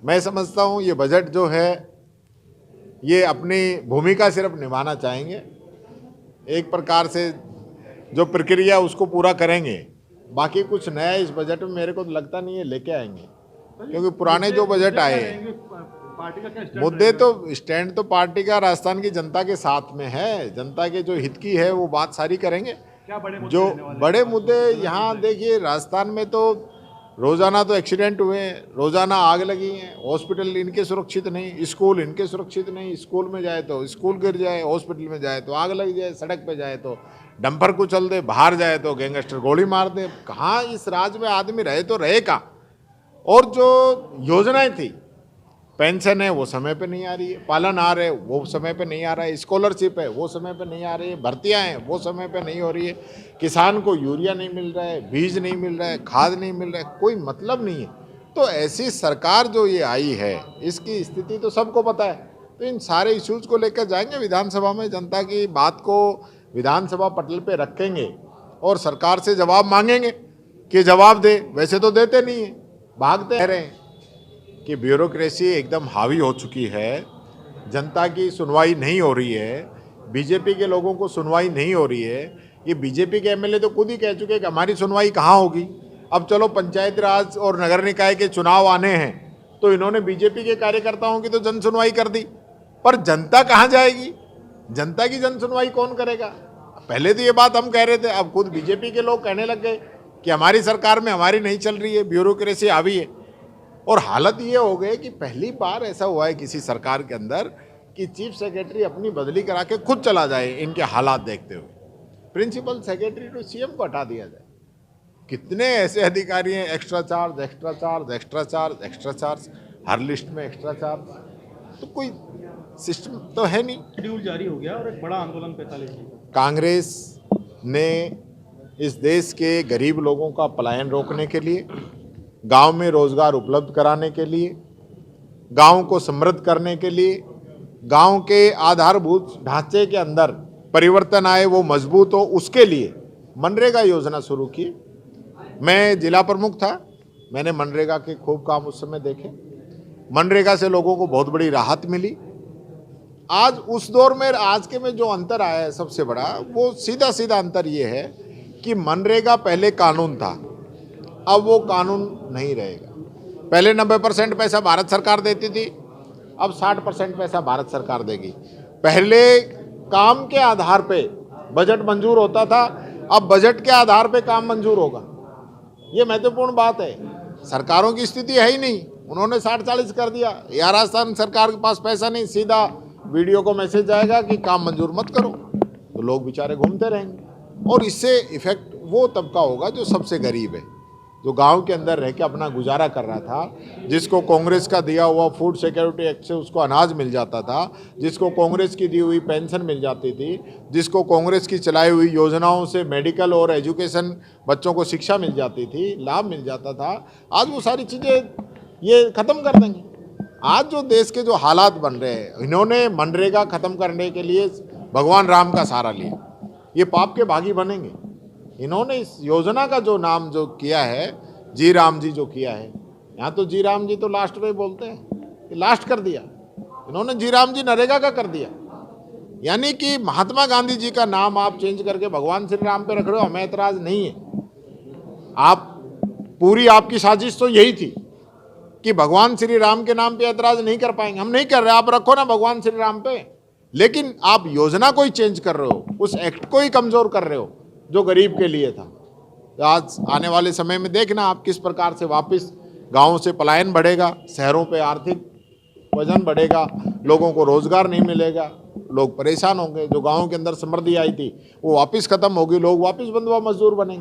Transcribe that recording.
मैं समझता हूँ ये बजट जो है ये अपनी भूमिका सिर्फ निभाना चाहेंगे, एक प्रकार से जो प्रक्रिया उसको पूरा करेंगे। बाकी कुछ नया इस बजट में मेरे को तो लगता नहीं है लेके आएंगे, क्योंकि पुराने जो बजट आए पार्टी का क्या स्टैंड मुद्दे तो स्टैंड तो पार्टी का राजस्थान की जनता के साथ में है, जनता के जो हित की है वो बात सारी करेंगे। क्या बड़े मुद्दे जो रहने वाले हैं? बड़े मुद्दे यहाँ देखिए, राजस्थान में तो रोजाना तो एक्सीडेंट हुए हैं, रोजाना आग लगी है, हॉस्पिटल इनके सुरक्षित नहीं, स्कूल इनके सुरक्षित नहीं, स्कूल में जाए तो स्कूल गिर जाए, हॉस्पिटल में जाए तो आग लग जाए, सड़क पे जाए तो डंपर कुचल दे, बाहर जाए तो गैंगस्टर गोली मार दे। कहाँ इस राज्य में आदमी रहे तो रहे का। और जो योजनाएं थी, पेंशन है वो समय पे नहीं आ रही है, पालन आ रहे वो समय पे नहीं आ रहा है, स्कॉलरशिप है वो समय पे नहीं आ रही है, भर्तियां हैं वो समय पे नहीं हो रही है, किसान को यूरिया नहीं मिल रहा है, बीज नहीं मिल रहा है, खाद नहीं मिल रहा है, कोई मतलब नहीं है। तो ऐसी सरकार जो ये आई है इसकी स्थिति तो सबको पता है। तो इन सारे इश्यूज को लेकर जाएंगे विधानसभा में, जनता की बात को विधानसभा पटल पे रखेंगे और सरकार से जवाब मांगेंगे कि जवाब दे। वैसे तो देते नहीं है, भागते रहे हैं कि ब्यूरोक्रेसी एकदम हावी हो चुकी है, जनता की सुनवाई नहीं हो रही है, बीजेपी के लोगों को सुनवाई नहीं हो रही है। ये बीजेपी के एमएलए तो खुद ही कह चुके हैं कि हमारी सुनवाई कहाँ होगी। अब चलो पंचायत राज और नगर निकाय के चुनाव आने हैं तो इन्होंने बीजेपी के कार्यकर्ताओं की तो जन सुनवाई कर दी, पर जनता कहाँ जाएगी? जनता की जन सुनवाई कौन करेगा? पहले तो ये बात हम कह रहे थे, अब खुद बीजेपी के लोग कहने लग गए कि हमारी सरकार में हमारी नहीं चल रही है, ब्यूरोक्रेसी हावी है। और हालत ये हो गई कि पहली बार ऐसा हुआ है किसी सरकार के अंदर कि चीफ सेक्रेटरी अपनी बदली करा के खुद चला जाए इनके हालात देखते हुए। प्रिंसिपल सेक्रेटरी तो सीएम को हटा दिया जाए। कितने ऐसे अधिकारी हैं, extra charge extra charge extra charge extra charge, हर लिस्ट में एक्स्ट्रा चार्ज। तो कोई सिस्टम तो है नहीं। शेड्यूल जारी हो गया और एक बड़ा आंदोलन 45 दिन का। कांग्रेस ने इस देश के गरीब लोगों का पलायन रोकने के लिए, गांव में रोजगार उपलब्ध कराने के लिए, गांव को समृद्ध करने के लिए, गांव के आधारभूत ढांचे के अंदर परिवर्तन आए, वो मजबूत हो, उसके लिए मनरेगा योजना शुरू की। मैं जिला प्रमुख था, मैंने मनरेगा के खूब काम उस समय देखे। मनरेगा से लोगों को बहुत बड़ी राहत मिली। आज उस दौर में आज के में जो अंतर आया है सबसे बड़ा, वो सीधा सीधा अंतर ये है कि मनरेगा पहले कानून था, अब वो कानून नहीं रहेगा। पहले 90% पैसा भारत सरकार देती थी, अब 60% पैसा भारत सरकार देगी। पहले काम के आधार पे बजट मंजूर होता था, अब बजट के आधार पे काम मंजूर होगा। ये महत्वपूर्ण बात है। सरकारों की स्थिति है ही नहीं, उन्होंने 60-40 कर दिया। या राजस्थान सरकार के पास पैसा नहीं, सीधा वीडियो को मैसेज आएगा कि काम मंजूर मत करो, तो लोग बेचारे घूमते रहेंगे। और इससे इफेक्ट वो तबका होगा जो सबसे गरीब है, जो गांव के अंदर रह के अपना गुजारा कर रहा था, जिसको कांग्रेस का दिया हुआ फूड सिक्योरिटी एक्ट से उसको अनाज मिल जाता था, जिसको कांग्रेस की दी हुई पेंशन मिल जाती थी, जिसको कांग्रेस की चलाई हुई योजनाओं से मेडिकल और एजुकेशन बच्चों को शिक्षा मिल जाती थी, लाभ मिल जाता था। आज वो सारी चीज़ें ये ख़त्म कर देंगे। आज जो देश के जो हालात बन रहे हैं, इन्होंने मनरेगा ख़त्म करने के लिए भगवान राम का सहारा लिया, ये पाप के भागी बनेंगे। इन्होंने इस योजना का जो नाम जो किया है, जी राम जी जो किया है, यहाँ तो जी राम जी तो लास्ट में बोलते हैं, लास्ट कर दिया इन्होंने। जी राम जी नरेगा का कर दिया, यानी कि महात्मा गांधी जी का नाम आप चेंज करके भगवान श्री राम पे रख रहे हो। हमें एतराज़ नहीं है, आप पूरी आपकी साजिश तो यही थी कि भगवान श्री राम के नाम पे एतराज़ नहीं कर पाएंगे, हम नहीं कर रहे, आप रखो ना भगवान श्री राम पे। लेकिन आप योजना को ही चेंज कर रहे हो, उस एक्ट को ही कमज़ोर कर रहे हो जो गरीब के लिए था। तो आज आने वाले समय में देखना आप किस प्रकार से वापस गांवों से पलायन बढ़ेगा, शहरों पे आर्थिक वजन बढ़ेगा, लोगों को रोजगार नहीं मिलेगा, लोग परेशान होंगे। जो गांवों के अंदर समृद्धि आई थी वो वापस खत्म होगी, लोग वापस बंधुआ मजदूर बनेंगे।